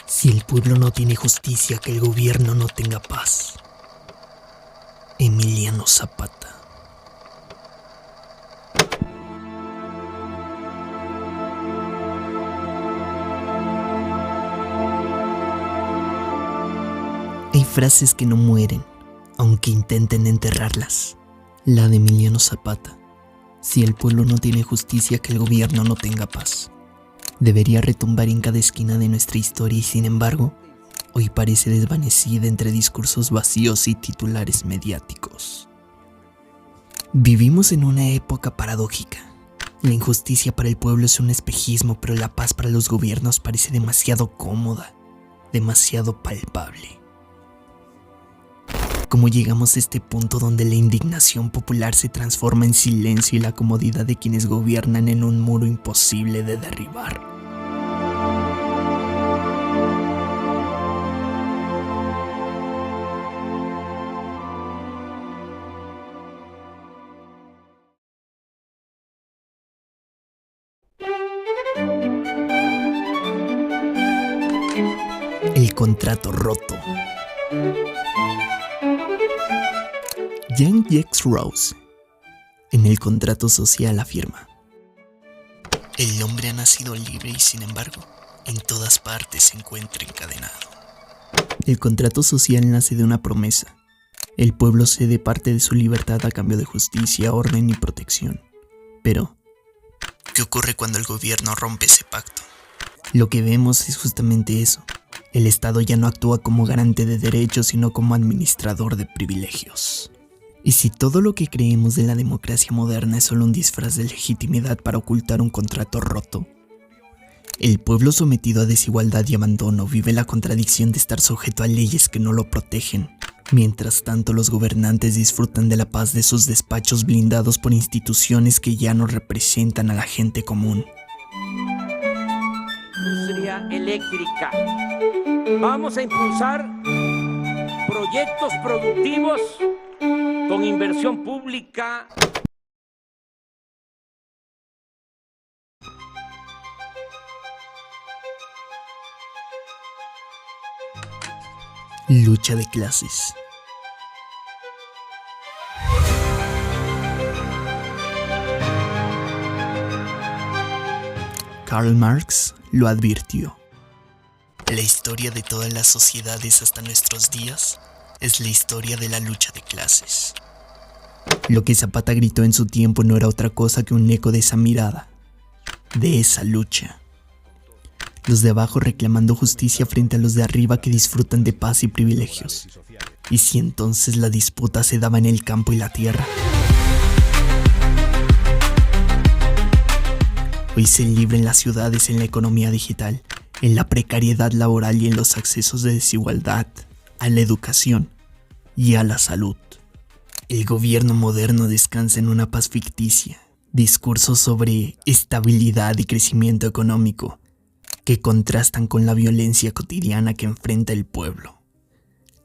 Si el pueblo no tiene justicia, que el gobierno no tenga paz. Emiliano Zapata. Hay frases que no mueren, aunque intenten enterrarlas. La de Emiliano Zapata. Si el pueblo no tiene justicia, que el gobierno no tenga paz. Debería retumbar en cada esquina de nuestra historia y sin embargo, hoy parece desvanecida entre discursos vacíos y titulares mediáticos. Vivimos en una época paradójica. La injusticia para el pueblo es un espejismo, pero la paz para los gobiernos parece demasiado cómoda, demasiado palpable. ¿Cómo llegamos a este punto donde la indignación popular se transforma en silencio y la comodidad de quienes gobiernan en un muro imposible de derribar? El contrato roto. Jean-Jacques Rousseau, en el contrato social, afirma: el hombre ha nacido libre y sin embargo, en todas partes se encuentra encadenado. El contrato social nace de una promesa. El pueblo cede parte de su libertad a cambio de justicia, orden y protección. Pero, ¿qué ocurre cuando el gobierno rompe ese pacto? Lo que vemos es justamente eso. El Estado ya no actúa como garante de derechos, sino como administrador de privilegios. Y si todo lo que creemos de la democracia moderna es solo un disfraz de legitimidad para ocultar un contrato roto, el pueblo sometido a desigualdad y abandono vive la contradicción de estar sujeto a leyes que no lo protegen. Mientras tanto, los gobernantes disfrutan de la paz de sus despachos blindados por instituciones que ya no representan a la gente común. Industria eléctrica. Vamos a impulsar proyectos productivos con inversión pública. Lucha de clases. Karl Marx lo advirtió. La historia de todas las sociedades hasta nuestros días es la historia de la lucha de clases. Lo que Zapata gritó en su tiempo no era otra cosa que un eco de esa mirada, de esa lucha. Los de abajo reclamando justicia frente a los de arriba que disfrutan de paz y privilegios. ¿Y si entonces la disputa se daba en el campo y la tierra? Hoy se libre en las ciudades, en la economía digital, en la precariedad laboral y en los accesos de desigualdad, a la educación y a la salud. El gobierno moderno descansa en una paz ficticia, discursos sobre estabilidad y crecimiento económico que contrastan con la violencia cotidiana que enfrenta el pueblo.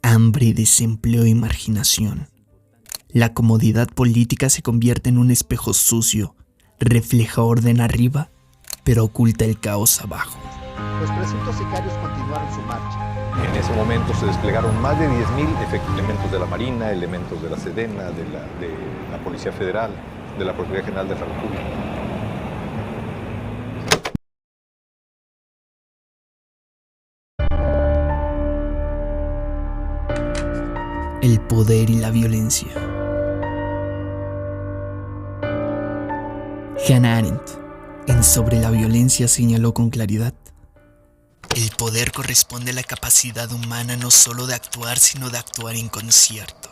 Hambre, desempleo y marginación. La comodidad política se convierte en un espejo sucio, refleja orden arriba, pero oculta el caos abajo. Los presuntos sicarios continuaron su marcha. En ese momento se desplegaron más de 10.000 elementos de la Marina, elementos de la Sedena, de la Policía Federal, de la Procuraduría General de la República. El poder y la violencia. Hannah Arendt, en Sobre la violencia, señaló con claridad: el poder corresponde a la capacidad humana no solo de actuar, sino de actuar en concierto.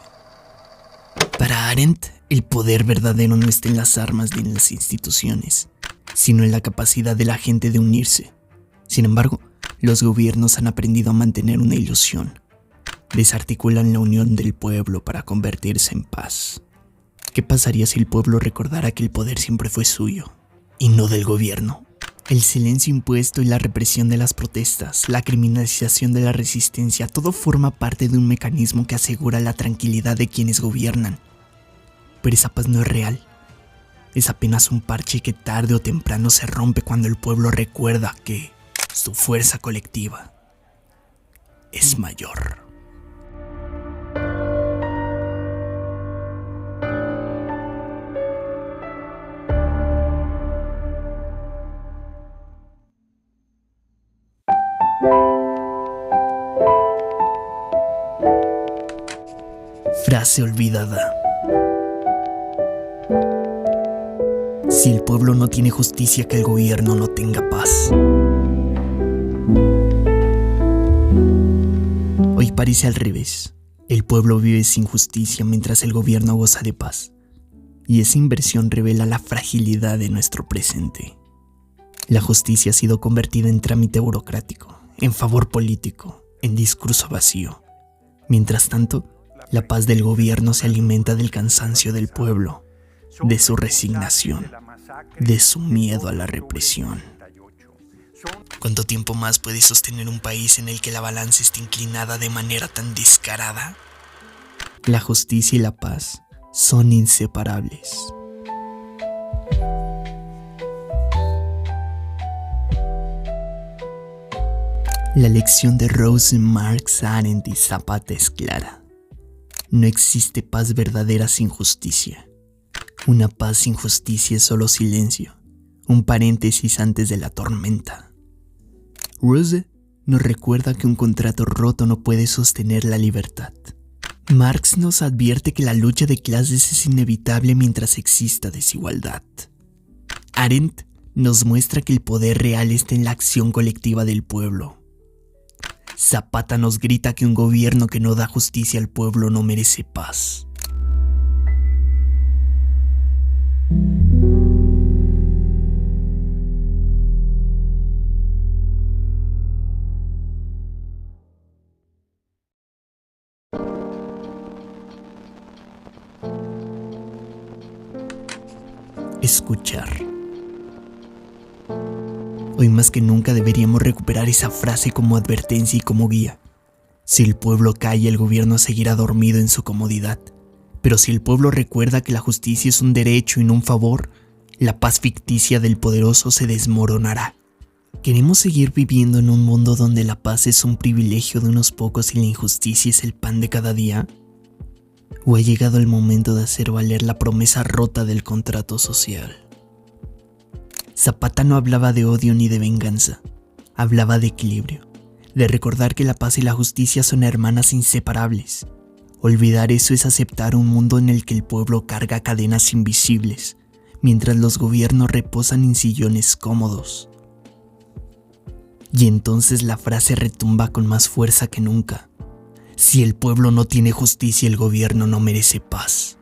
Para Arendt, el poder verdadero no está en las armas ni en las instituciones, sino en la capacidad de la gente de unirse. Sin embargo, los gobiernos han aprendido a mantener una ilusión. Desarticulan la unión del pueblo para convertirse en paz. ¿Qué pasaría si el pueblo recordara que el poder siempre fue suyo y no del gobierno? El silencio impuesto y la represión de las protestas, la criminalización de la resistencia, todo forma parte de un mecanismo que asegura la tranquilidad de quienes gobiernan. Pero esa paz no es real. Es apenas un parche que tarde o temprano se rompe cuando el pueblo recuerda que su fuerza colectiva es mayor. Frase olvidada. Si el pueblo no tiene justicia, que el gobierno no tenga paz. Hoy parece al revés. El pueblo vive sin justicia mientras el gobierno goza de paz. Y esa inversión revela la fragilidad de nuestro presente. La justicia ha sido convertida en trámite burocrático, en favor político, en discurso vacío. Mientras tanto, la paz del gobierno se alimenta del cansancio del pueblo, de su resignación, de su miedo a la represión. ¿Cuánto tiempo más puede sostener un país en el que la balanza está inclinada de manera tan descarada? La justicia y la paz son inseparables. La lección de Rosa Marx, Arendt y Zapata es clara. No existe paz verdadera sin justicia. Una paz sin justicia es solo silencio, un paréntesis antes de la tormenta. Rosa nos recuerda que un contrato roto no puede sostener la libertad. Marx nos advierte que la lucha de clases es inevitable mientras exista desigualdad. Arendt nos muestra que el poder real está en la acción colectiva del pueblo. Zapata nos grita que un gobierno que no da justicia al pueblo no merece paz. Escuchar. Hoy más que nunca deberíamos recuperar esa frase como advertencia y como guía. Si el pueblo calla, el gobierno seguirá dormido en su comodidad. Pero si el pueblo recuerda que la justicia es un derecho y no un favor, la paz ficticia del poderoso se desmoronará. ¿Queremos seguir viviendo en un mundo donde la paz es un privilegio de unos pocos y la injusticia es el pan de cada día? ¿O ha llegado el momento de hacer valer la promesa rota del contrato social? Zapata no hablaba de odio ni de venganza, hablaba de equilibrio, de recordar que la paz y la justicia son hermanas inseparables. Olvidar eso es aceptar un mundo en el que el pueblo carga cadenas invisibles, mientras los gobiernos reposan en sillones cómodos. Y entonces la frase retumba con más fuerza que nunca. Si el pueblo no tiene justicia, el gobierno no merece paz.